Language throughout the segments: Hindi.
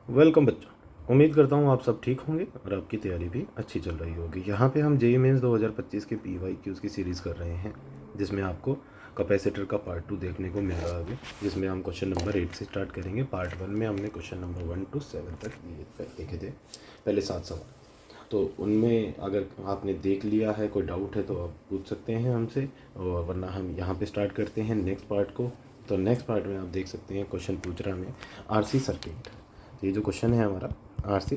वेलकम बच्चों। उम्मीद करता हूँ आप सब ठीक होंगे और आपकी तैयारी भी अच्छी चल रही होगी। यहाँ पे हम जेईई मेंस 2025 के PYQs की सीरीज़ कर रहे हैं, जिसमें आपको कैपेसिटर का पार्ट 2 देखने को मिल रहा है, जिसमें हम क्वेश्चन नंबर 8 से स्टार्ट करेंगे। पार्ट 1 में हमने क्वेश्चन नंबर 1 to 7 तक देखे थे, पहले 7 सवाल। तो उनमें अगर आपने देख लिया है, कोई डाउट है तो आप पूछ सकते हैं हमसे, और वरना हम यहाँ पे स्टार्ट करते हैं नेक्स्ट पार्ट को। तो नेक्स्ट पार्ट में आप देख सकते हैं क्वेश्चन पूछ रहा हमें RC सर्किट। ये जो क्वेश्चन है हमारा RC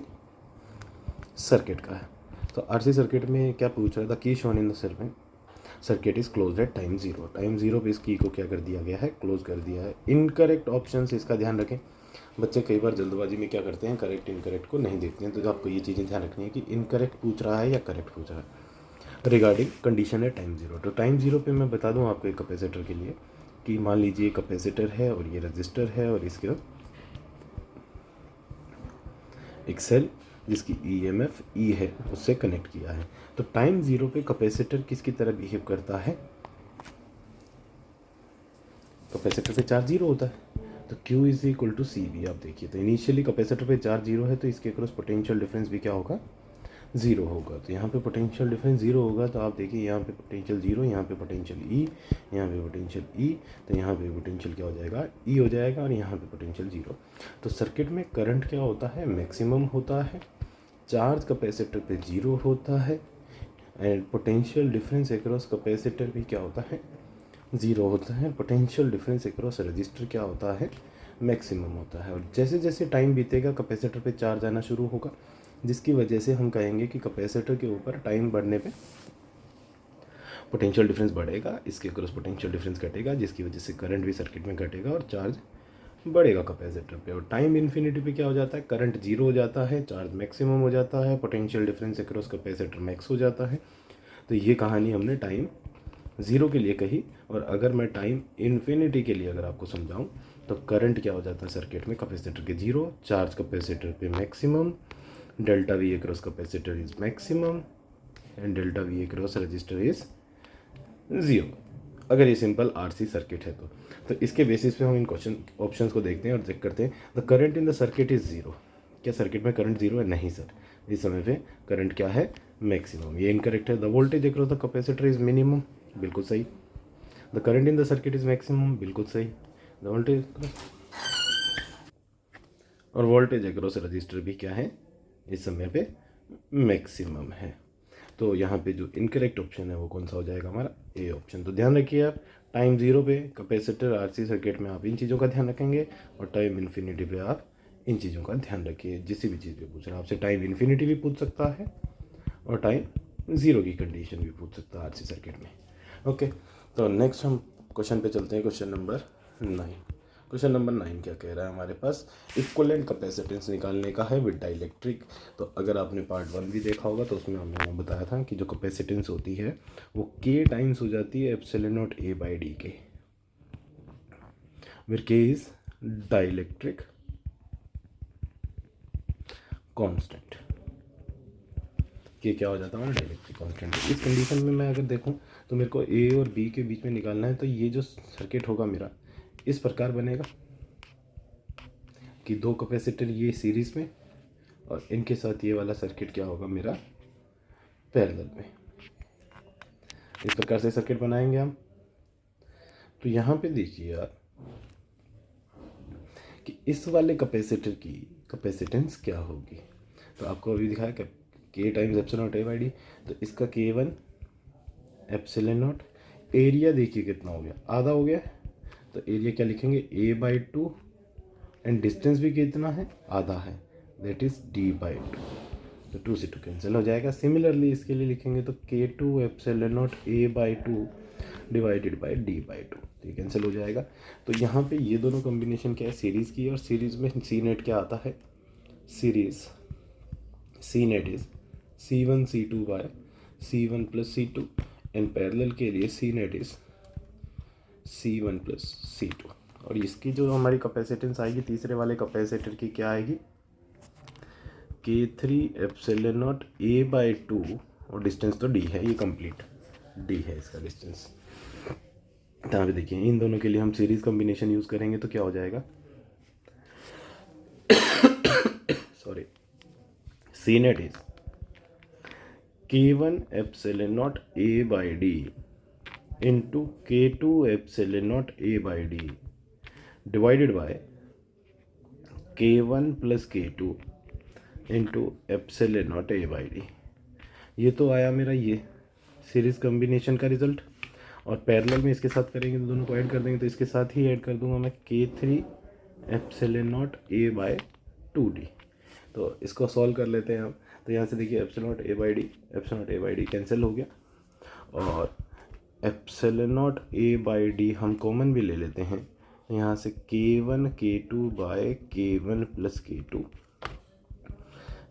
सर्किट का है। तो RC सर्किट में क्या पूछ रहा था, की shown in the circuit is close at time zero. Time zero पे इस की को क्या कर दिया गया है, क्लोज कर दिया है। इनकरेक्ट ऑप्शन से इसका ध्यान रखें। बच्चे कई बार जल्दबाजी में क्या करते हैं, करेक्ट इनकरेक्ट को नहीं देखते हैं, तो आपको ये चीज़ें ध्यान रखनी है कि इनकरेक्ट पूछ रहा है या करेक्ट पूछ रहा है। रिगार्डिंग कंडीशन है टाइम जीरो। तो टाइम जीरो पे मैं बता दूं आपको एक कैपेसिटर के लिए कि मान लीजिए कैपेसिटर है और ये रजिस्टर है और इसके एक सेल जिसकी EMF E है उससे कनेक्ट किया है। तो टाइम जीरो पे कैपेसिटर किसकी तरह बिहेव करता है, कैपेसिटर पे चार्ज जीरो होता है, तो Q is equal to C B. आप देखिए, तो इनिशियली कैपेसिटर पे चार्ज जीरो है, तो इसके क्रॉस पोटेंशियल डिफरेंस भी क्या होगा, जीरो होगा। तो यहाँ पे पोटेंशियल डिफरेंस जीरो होगा, तो आप देखिए यहाँ पे पोटेंशियल जीरो, यहाँ पे पोटेंशियल E, यहाँ पे पोटेंशियल E, तो यहाँ पे पोटेंशियल क्या हो जाएगा, E हो जाएगा, और यहाँ पे पोटेंशियल जीरो। तो सर्किट में करंट क्या होता है, मैक्सिमम होता है। चार्ज कैपेसिटर पे जीरो होता है, and potential difference across capacitor भी क्या होता है, ज़ीरो होता है। पोटेंशियल डिफरेंस अक्रॉस रजिस्टर क्या होता है, मैक्सिमम होता है। और जैसे जैसे टाइम बीतेगा कैपेसिटर पे चार्ज आना शुरू होगा, जिसकी वजह से हम कहेंगे कि कैपेसिटर के ऊपर टाइम बढ़ने पे पोटेंशियल डिफरेंस बढ़ेगा, इसके क्रॉस पोटेंशियल डिफरेंस घटेगा, जिसकी वजह से करंट भी सर्किट में घटेगा और चार्ज बढ़ेगा कैपेसिटर पे। और टाइम इन्फिनिटी पे क्या हो जाता है, करंट जीरो हो जाता है, चार्ज मैक्सिमम हो जाता है, potential difference across capacitor max हो जाता है। तो ये कहानी हमने टाइम ज़ीरो के लिए कही। और अगर मैं टाइम इन्फिनिटी के लिए अगर आपको समझाऊं, तो करंट क्या हो जाता है सर्किट में, कैपेसिटर के जीरो, चार्ज कैपेसिटर पे maximum, delta we across capacitor is maximum, and delta we across register is zero. अगर ये सिंपल RC सर्किट है तो इसके बेसिस पे हम इन क्वेश्चन ऑप्शंस को देखते हैं और चेक करते हैं। The current in the circuit is zero. क्या सर्किट में करंट जीरो है, नहीं सर, इस समय पे करंट क्या है, मैक्सिमम। ये इनकरेक्ट है। The voltage across the capacitor is minimum, बिल्कुल सही। The current in the circuit is maximum, बिल्कुल सही। द वोल्टेज और वोल्टेज अक्रॉस रजिस्टर भी क्या है, इस समय पे मैक्सिमम है। तो यहाँ पे जो इनकरेक्ट ऑप्शन है वो कौन सा हो जाएगा, हमारा ए ऑप्शन। तो ध्यान रखिए आप, टाइम जीरो पे कैपेसिटर RC सर्किट में आप इन चीज़ों का ध्यान रखेंगे, और टाइम इन्फिनिटी पे आप इन चीज़ों का ध्यान रखिए। जिस भी चीज़ पे पूछ रहा है आपसे, टाइम इन्फिनिटी भी पूछ सकता है और टाइम ज़ीरो की कंडीशन भी पूछ सकता है RC सर्किट में। ओके, तो नेक्स्ट हम क्वेश्चन पे चलते हैं, क्वेश्चन नंबर 9। क्वेश्चन नंबर 9 क्या कह रहा है हमारे पास, इक्विवेलेंट कैपेसिटेंस निकालने का है विद डाइलेक्ट्रिक। तो अगर आपने पार्ट 1 भी देखा होगा तो उसमें हमने बताया था कि जो कैपेसिटेंस होती है वो K टाइम्स हो जाती है एप्सिलॉन नॉट A/d के, where K is dielectric constant. K क्या हो जाता है हमारा, डाइलेक्ट्रिक कांस्टेंट। इस कंडीशन में मैं अगर देखूं तो मेरे को A और B के बीच में निकालना है, तो ये जो सर्किट होगा मेरा इस प्रकार बनेगा कि दो कैपेसिटर ये सीरीज में और इनके साथ ये वाला सर्किट क्या होगा मेरा, पैरेलल में। इस प्रकार से सर्किट बनाएंगे हम। तो यहाँ पे देखिए आप कि इस वाले कैपेसिटर की कैपेसिटेंस क्या होगी। तो आपको अभी दिखाया कि K times epsilon not A/d, तो इसका K1 एप्सिलॉन नॉट, एरिया देखिए कितना हो गया, आधा हो गया। तो एरिया क्या लिखेंगे, A/2, एंड डिस्टेंस भी कितना है, आधा है, दैट इज D/2। तो 2 से 2 कैंसिल हो जाएगा। सिमिलरली इसके लिए लिखेंगे तो K2 epsilon not A/2 divided by D/2, तो ये कैंसिल हो जाएगा। तो यहाँ पे ये दोनों कॉम्बिनेशन क्या है, सीरीज़ की है, और सीरीज़ में सी नेट क्या आता है, series C net is C1 C2 by C1 plus C2, and parallel के लिए सी net is C1 plus C2। और इसकी जो हमारी कैपेसिटेंस आएगी तीसरे वाले कैपेसिटर की क्या आएगी, K3 एप्सिलॉन नॉट A/2, और डिस्टेंस तो D है, ये कंप्लीट D है इसका डिस्टेंस। यहाँ पे देखिए इन दोनों के लिए हम सीरीज कॉम्बिनेशन यूज़ करेंगे तो क्या हो जाएगा, C net is K1 epsilon naught A by D into K2 epsilon naught A by D divided by K1 plus K2 into epsilon naught A by D। ये तो आया मेरा ये सीरीज कम्बिनेशन का रिजल्ट, और पैरेलल में इसके साथ करेंगे तो दोनों को ऐड कर देंगे, तो इसके साथ ही ऐड कर दूंगा मैं K3 epsilon naught A bye 2D। तो इसको सॉल्व कर लेते हैं हम। तो यहाँ से देखिए epsilon naught A by D, epsilon naught A by D cancel हो गया, और epsilon naught A by D हम कॉमन भी ले लेते हैं। यहाँ से K1 K2 bye K1 plus K2,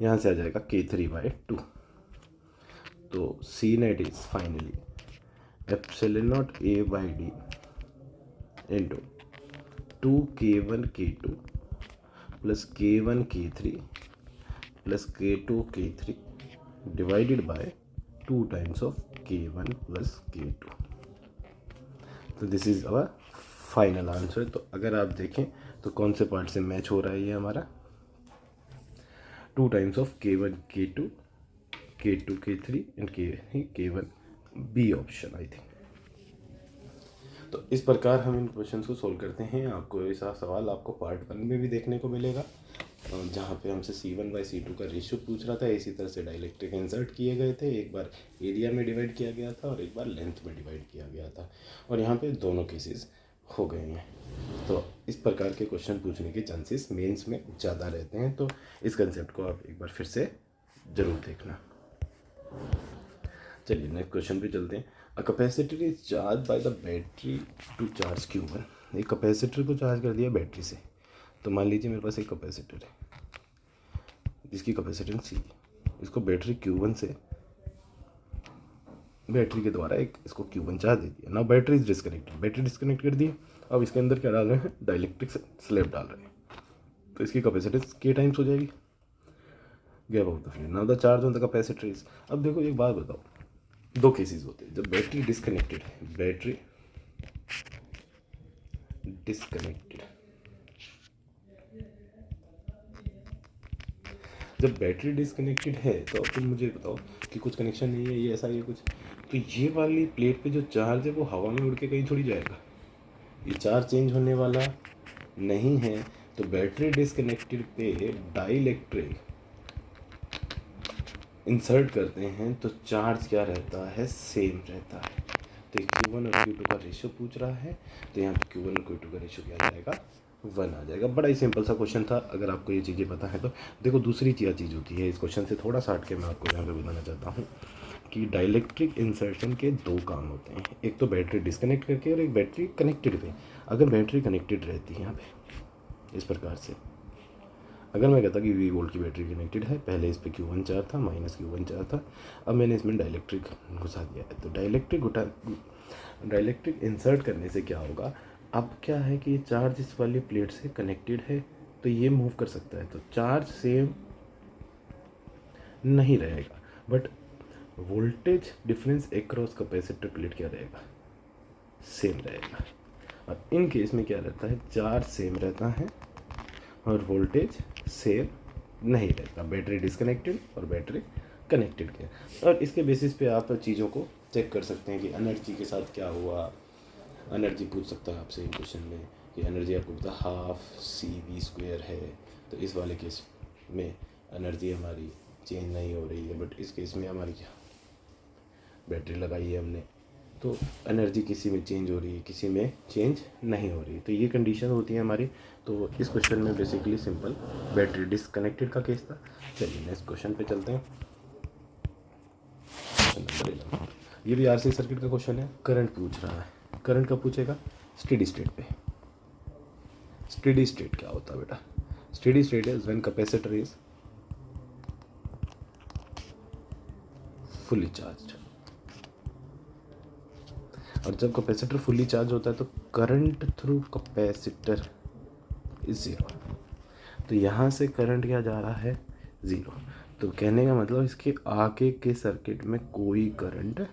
यहाँ से आ जाएगा K3 बाय 2। तो C net is finally epsilon naught A by D into 2K1 K2 plus K1 K3 plus K2 K3 divided by 2 times of K1 plus K2। तो this is our final answer. तो अगर आप देखें तो कौन से पार्ट से मैच हो रहा है ये हमारा, 2 times of K1 K2 K2 K3 and K1 B option I think. तो इस प्रकार हम इन क्वेश्चंस को सोल्व करते हैं। आपको ऐसा सवाल आपको पार्ट 1 में भी देखने को मिलेगा, जहाँ पे हमसे C1/C2 का रेशियो पूछ रहा था। इसी तरह से डाइलेक्ट्रिक इंसर्ट किए गए थे, एक बार एरिया में डिवाइड किया गया था और एक बार लेंथ में डिवाइड किया गया था, और यहाँ पे दोनों केसेस हो गए हैं। तो इस प्रकार के क्वेश्चन पूछने के चांसेस मेंस में ज़्यादा रहते हैं। तो इस कंसेप्ट को आप एक बार फिर से ज़रूर देखना। चलिए नेक्स्ट क्वेश्चन पे चलते हैं। A capacitor is charge by the battery to charge Q1। एक कैपेसिटर को चार्ज कर दिया बैटरी से। तो मान लीजिए मेरे पास एक कैपेसिटर है जिसकी कैपेसिटेंस C, इसको बैटरी Q1 से बैटरी के द्वारा एक इसको Q1 चार्ज दे दिया। Now battery is disconnected, battery disconnect कर दी। अब इसके अंदर क्या डाल रहे हैं, डाइलेक्ट्रिक स्लैब डाल रहे हैं। तो इसकी कैपेसिटेंस K टाइम्स हो जाएगी gap of the fluid. Now the charge on the capacitor is. अब देखो एक बात बताओ, दो केसेस होते हैं जब बैटरी डिस्कनेक्टेड है, बैटरी डिस्कनेक्टेड, जब बैटरी डिस्कनेक्टेड है तो अब तुम मुझे बताओ कि कुछ कनेक्शन नहीं है, ये ऐसा ये कुछ, तो ये वाली प्लेट पे जो चार्ज है वो हवा में उड़ के कहीं थोड़ी जाएगा, ये चार्ज चेंज होने वाला नहीं है। तो बैटरी डिस्कनेक्टेड पे डाइलेक्ट्रिक इंसर्ट करते हैं तो चार्ज क्या रहता है, सेम रहता है। तो Q1 और Q2 का रेशियो पूछ रहा है, तो यहाँ पे Q1 और Q2 का रेशियो क्या आ जाएगा, 1 आ जाएगा। बड़ा ही सिंपल सा क्वेश्चन था। अगर आपको ये चीज़ें पता है तो देखो दूसरी चीज़ होती है इस क्वेश्चन से थोड़ा सा हट के मैं आपको यहाँ पे बताना चाहता हूँ कि डाइलेक्ट्रिक इंसर्शन के 2 काम होते हैं, एक तो बैटरी डिस्कनेक्ट करके और एक बैटरी कनेक्टेड पे। अगर बैटरी कनेक्टेड रहती है यहाँ पे इस प्रकार से, अगर मैं कहता कि V वोल्ट की बैटरी कनेक्टेड है, पहले इस पर Q1 चार्ज था, माइनस Q1 चार्ज था, अब मैंने इसमें डाइलेक्ट्रिक घुसा दिया है। तो डाइलेक्ट्रिक इंसर्ट करने से क्या होगा, अब क्या है कि ये चार्ज इस वाली प्लेट से कनेक्टेड है तो ये मूव कर सकता है, तो चार्ज सेम नहीं रहेगा, but voltage difference across capacitor plate क्या रहेगा, सेम रहेगा। और इन केस में क्या रहता है, चार्ज सेम रहता है और वोल्टेज सेम नहीं रहता, बैटरी डिस्कनेक्टेड और बैटरी कनेक्टेड के। और इसके बेसिस पे आप चीज़ों को चेक कर सकते हैं कि एनर्जी के साथ क्या हुआ। एनर्जी पूछ सकता है आपसे इन क्वेश्चन में कि एनर्जी आपको पता ½ CV² है, तो इस वाले केस में एनर्जी हमारी चेंज नहीं हो रही है, बट इस केस में हमारी क्या बैटरी लगाई है हमने, तो एनर्जी किसी में चेंज हो रही है, किसी में चेंज नहीं हो रही। तो ये कंडीशन होती है हमारी। तो इस क्वेश्चन में बेसिकली सिंपल बैटरी डिस्कनेक्टेड का केस था। चलिए नेक्स्ट क्वेश्चन पे चलते हैं। ये भी RC सर्किट का क्वेश्चन है, करंट पूछ रहा है। करंट कब पूछेगा, स्टेडी स्टेट पे। स्टेडी स्टेट क्या होता है बेटा, steady state is when capacitor is fully charged. और जब कैपेसिटर फुली चार्ज होता है तो करंट थ्रू कैपेसिटर इज 0। तो यहाँ से करंट क्या जा रहा है, 0। तो कहने का मतलब इसके आगे के सर्किट में कोई करंट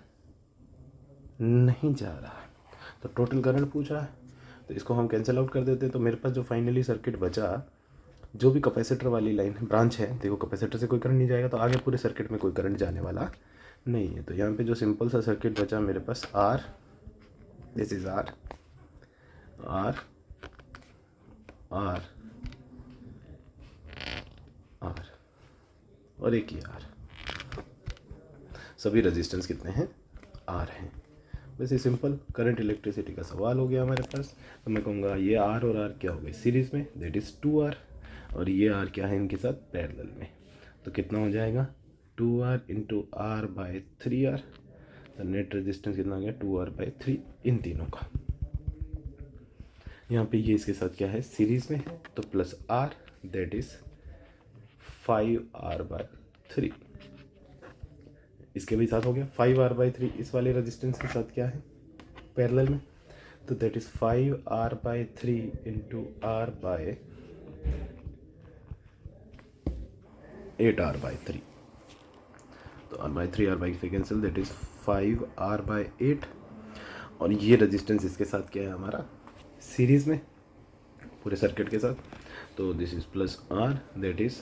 नहीं जा रहा है। तो टोटल करंट पूछ रहा है, तो इसको हम कैंसिल आउट कर देते हैं। तो मेरे पास जो फाइनली सर्किट बचा जो भी कैपेसिटर वाली लाइन ब्रांच है, देखो कैपेसिटर से कोई करंट नहीं जाएगा तो आगे पूरे सर्किट में कोई करंट जाने वाला नहीं है। तो यहाँ पे जो सिंपल सा सर्किट बचा मेरे पास, R, this is R, R, R, R और एक ही आर, सभी रेजिस्टेंस कितने हैं, आर हैं। वैसे सिंपल करंट इलेक्ट्रिसिटी का सवाल हो गया हमारे पास। तो मैं कहूँगा ये आर और आर क्या हो गए सीरीज़ में, दैट इज़ 2R, और ये आर क्या है इनके साथ पैरेलल में। तो कितना हो जाएगा 2R into R by 3R। तो नेट रेजिस्टेंस कितना आ गया 2R/3 इन तीनों का। यहाँ पे ये इसके साथ क्या है सीरीज़ में है, तो plus R that is 5R/3। इसके भी साथ हो गया 5R/3, इस वाले रेजिस्टेंस के साथ क्या है पैरेलल में, तो that is 5R/3 into R/8R/3। तो R/3 cancel, that is 5R/8। और ये रेजिस्टेंस इसके साथ क्या है हमारा सीरीज़ में पूरे सर्किट के साथ, तो this is plus R that is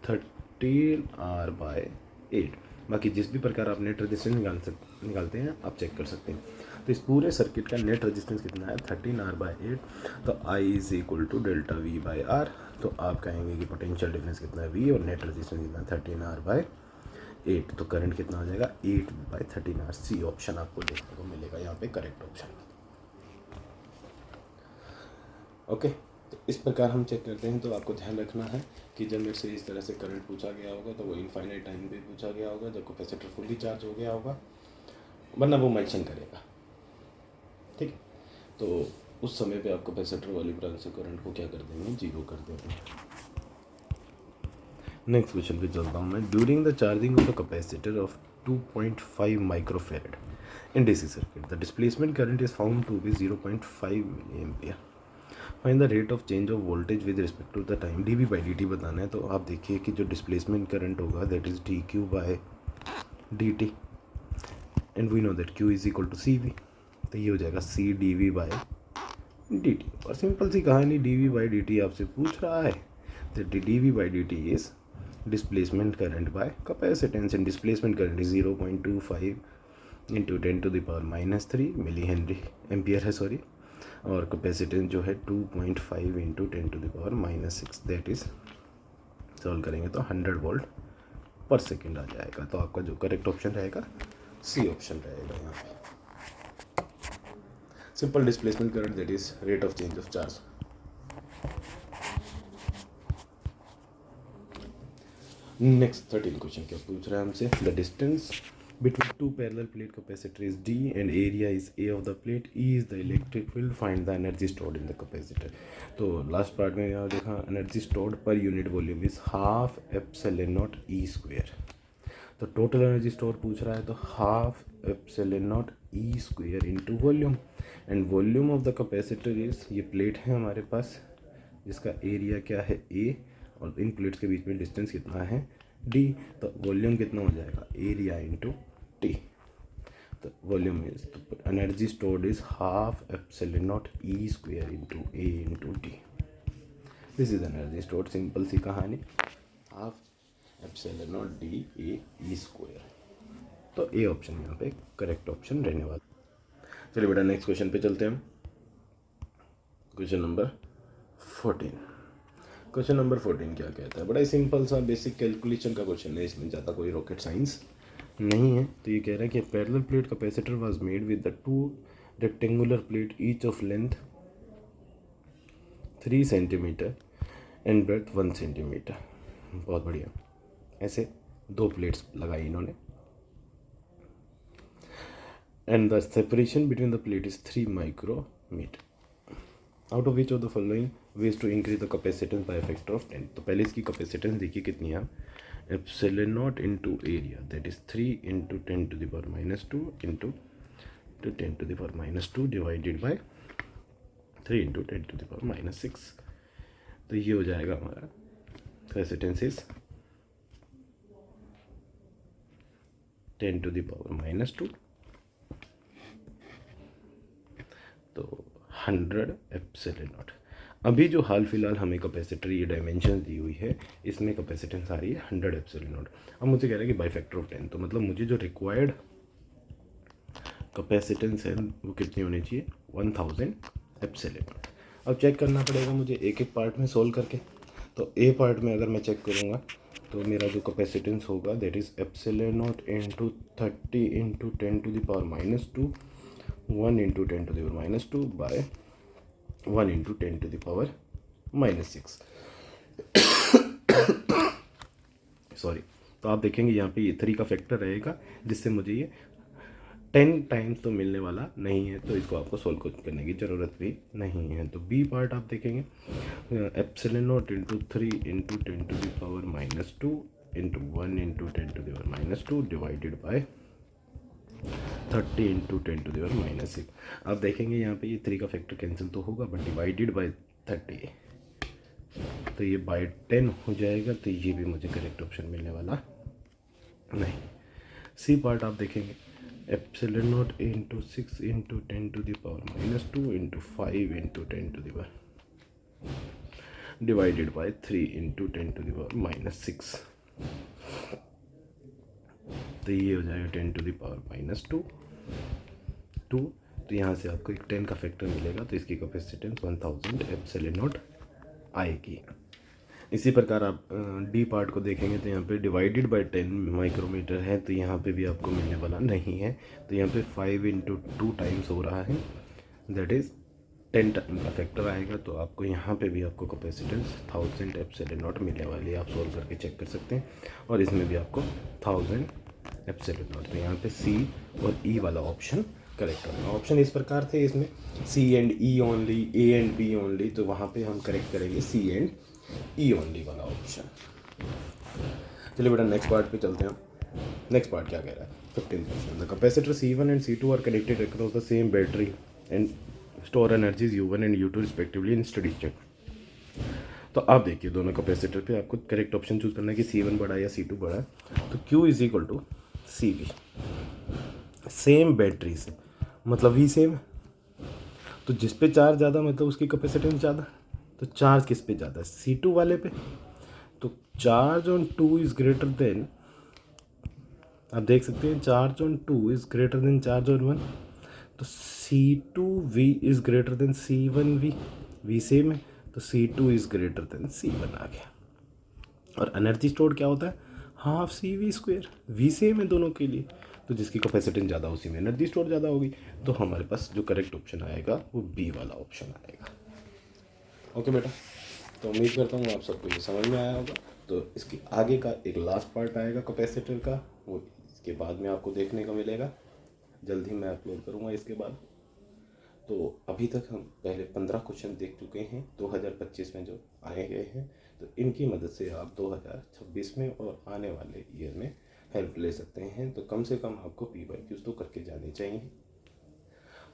13R/8। बाकी जिस भी प्रकार आप नेट रेजिस्टेंस निकालते हैं आप चेक कर सकते हैं। तो इस पूरे सर्किट का नेट रेजिस्टेंस कितना है 13R/8। तो I is equal to delta V/R। तो आप कहेंगे कि पोटेंशियल डिफरेंस कितना है V और नेट रेजिस्टेंस कितना है 13R/8। तो करंट कितना हो जाएगा 8/13R। सी ऑप्शन आपको देखने को मिलेगा यहाँ पे करेक्ट ऑप्शन। ओके, तो इस प्रकार हम चेक करते हैं। तो आपको ध्यान रखना है कि जब मेरे से इस तरह से करंट पूछा गया होगा तो वो इनफाइनाइट टाइम पे पूछा गया होगा जब कैपेसिटर फुल्ली चार्ज हो गया होगा, वरना वो मेंशन करेगा, ठीक है। तो उस समय पे आप कैपेसिटर वाली ब्रांच से करंट को क्या कर देंगे, जीरो कर देंगे। नेक्स्ट क्वेश्चन पे चलता हूँ मैं। During the charging of the capacitor of 2.5 microfarad in DC circuit, the displacement current is found to be 0.5 milliampere. Find the rate of change of voltage with respect to the time. D V by D T बताना है। तो आप देखिए कि जो डिस्प्लेसमेंट करंट होगा that is D Q by D T, and we know that Q is equal to C V. तो ये हो जाएगा C D V by D T. और सिंपल सी कहानी, D V by D T आपसे पूछ रहा है तो D V by D T is displacement current by capacitance, and displacement current is 0.25 into 10⁻³ milli henry ampere है, सॉरी। और कैपेसिटेंस जो है 2.5 इंटू 10⁻⁻6, दैट इज़ सॉल्व करेंगे तो 100 वोल्ट पर सेकेंड आ जाएगा। तो आपका जो करेक्ट ऑप्शन रहेगा सी ऑप्शन रहेगा यहाँ पे। Simple displacement current that is rate of change of charge. Next 13 question क्या पूछ रहा है हमसे। The distance between two parallel plate capacitor is D and area is A of the plate. E is the electric field. Find the energy stored in the capacitor. तो लास्ट पार्ट में यहाँ देखा energy stored per unit volume is half epsilon not E square. तो टोटल एनर्जी स्टोर पूछ रहा है तो half epsilon not E square into volume, and volume of the capacitor is, ये प्लेट है हमारे पास जिसका एरिया क्या है A और इन प्लेट्स के बीच में डिस्टेंस कितना है D। तो वॉल्यूम कितना हो जाएगा एरिया इंटू T। तो वॉल्यूम इज, तो energy stored is half epsilon not E square into A into T. This is energy stored, simple सी कहानी, half epsilon not D A E square. तो ए ऑप्शन यहाँ पे करेक्ट ऑप्शन रहने वाला। चलिए बेटा नेक्स्ट क्वेश्चन पे चलते हैं हम। Question number 14। क्वेश्चन नंबर 14 क्या कहता है, बड़ा ही सिंपल सा बेसिक कैलकुलेशन का क्वेश्चन है, इसमें ज़्यादा कोई रॉकेट साइंस नहीं है। तो ये कह रहा है कि parallel plate capacitor was made with the two rectangular plate each of length 3 centimeter and breadth 1 centimeter. बहुत बढ़िया, ऐसे दो प्लेट्स लगाई इन्होंने, and the separation between the plate is 3 micrometer. Out of which of the following ways to increase the capacitance by factor of 10। तो पहले इसकी कैपेसिटेंस देखिए कितनी है, epsilon not into area that is 3 into 10⁻² into 10⁻² divided by 3 into 10⁻⁻6। तो ये हो जाएगा हमारा कैपेसिटेंस इज 10⁻², तो 100 एप्सिलॉन नॉट। अभी जो हाल फिलहाल हमें कैपेसिटर ये डायमेंशन दी हुई है, इसमें कैपेसिटेंस आ रही है 100 एप्सिलॉन नॉट। अब मुझे कह रहा है कि बाई फैक्टर ऑफ 10, तो मतलब मुझे जो रिक्वायर्ड कैपेसिटेंस है वो कितनी होनी चाहिए, 1000 एप्सिलॉन नॉट। अब चेक करना पड़ेगा मुझे एक एक पार्ट में सोल्व करके। तो ए पार्ट में अगर मैं चेक करूँगा तो मेरा जो कैपेसिटेंस होगा that is epsilon not into 30 into 10 to the power -2, 1 into 10 to the power -2 by 1 into 10 to the power -6। Sorry. तो आप देखेंगे यहाँ पे ये 3 का फैक्टर रहेगा, जिससे मुझे ये 10 टाइम्स तो मिलने वाला नहीं है, तो इसको आपको सोल्व करने की ज़रूरत भी नहीं है। तो बी पार्ट आप देखेंगे epsilon not into 3 into 10 to the power -2 into 1 into 10 to the power -2 divided by 30 into 10 to the power -6। आप देखेंगे यहाँ पे ये 3 का फैक्टर कैंसिल तो होगा, बट डिवाइडेड बाय 30 तो ये बाय 10 हो जाएगा, तो ये भी मुझे करेक्ट ऑप्शन मिलने वाला नहीं। सी पार्ट आप देखेंगे epsilon not into 6 into 10 to the power -2 into 5 into 10 to the power divided by 3 into 10 to the power -6। तो ये हो जाएगा 10 टू द पावर -2। तो यहाँ से आपको एक 10 का फैक्टर मिलेगा, तो इसकी कैपेसिटेंस 1000 एप्सिलॉन नॉट आएगी। इसी प्रकार आप डी पार्ट को देखेंगे तो यहाँ पे डिवाइडेड बाय 10 माइक्रोमीटर है, तो यहाँ पे भी आपको मिलने वाला नहीं है। तो यहाँ पे 5 इंटू 2 टाइम्स हो रहा है, दैट इज़ 10 टाइम का फैक्टर आएगा। तो आपको यहाँ पे भी आपको कैपेसिटेंस 1000 एप्सिलॉन नॉट मिलने वाली है। आप सोल्व करके चेक कर सकते हैं, और इसमें भी आपको 1000 एप्सिलॉन नॉट। तो यहाँ पे सी और ई वाला ऑप्शन करेक्ट होगा। ऑप्शन इस प्रकार थे इसमें C and E only, A and B only, तो वहाँ पे हम करेक्ट करेंगे सी एंड ई ओनली वाला ऑप्शन। चलिए बेटा नेक्स्ट पार्ट पे चलते हैं। नेक्स्ट पार्ट क्या कह रहा है, 15th question. The capacitor C1 and C2 are connected across the same battery and store energies U1 and U2 respectively in study state. तो आप देखिए दोनों कैपेसिटर पे आपको करेक्ट ऑप्शन चूज करना है कि C1 बड़ा है या C2 बड़ा है। तो Q is equal to CV, same battery से मतलब V सेम, तो जिस पे चार्ज ज़्यादा मतलब उसकी कैपेसिटेंस ज़्यादा। तो चार्ज किस पे ज़्यादा है, C2 वाले पे। तो charge on 2 is greater than, आप देख सकते हैं charge on 2 is greater than charge on 1। तो C2V is greater than C1V, V same है, तो C2 is greater than C1 आ गया। और एनर्जी स्टोर क्या होता है, हाफ CV², V सेम है दोनों के लिए, तो जिसकी कैपेसिटेंस ज़्यादा उसी में एनर्जी स्टोर ज़्यादा होगी। तो हमारे पास जो करेक्ट ऑप्शन आएगा वो बी वाला ऑप्शन आएगा। ओके बेटा, तो उम्मीद करता हूँ आप सबको ये समझ में आया होगा। तो इसके आगे का एक लास्ट पार्ट आएगा कैपेसिटर का, वो इसके बाद में आपको देखने को मिलेगा, जल्द ही मैं अपलोड करूँगा इसके बाद। तो अभी तक हम पहले 15 क्वेश्चन देख चुके हैं 2025 में जो आए गए हैं। तो इनकी मदद से आप 2026 में और आने वाले ईयर में हेल्प ले सकते हैं। तो कम से कम आपको PYQs तो करके जाने चाहिए।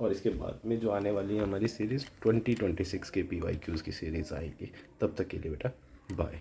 और इसके बाद में जो आने वाली है हमारी सीरीज़ 2026 के PYQs की सीरीज़ आएगी। तब तक के लिए बेटा बाय।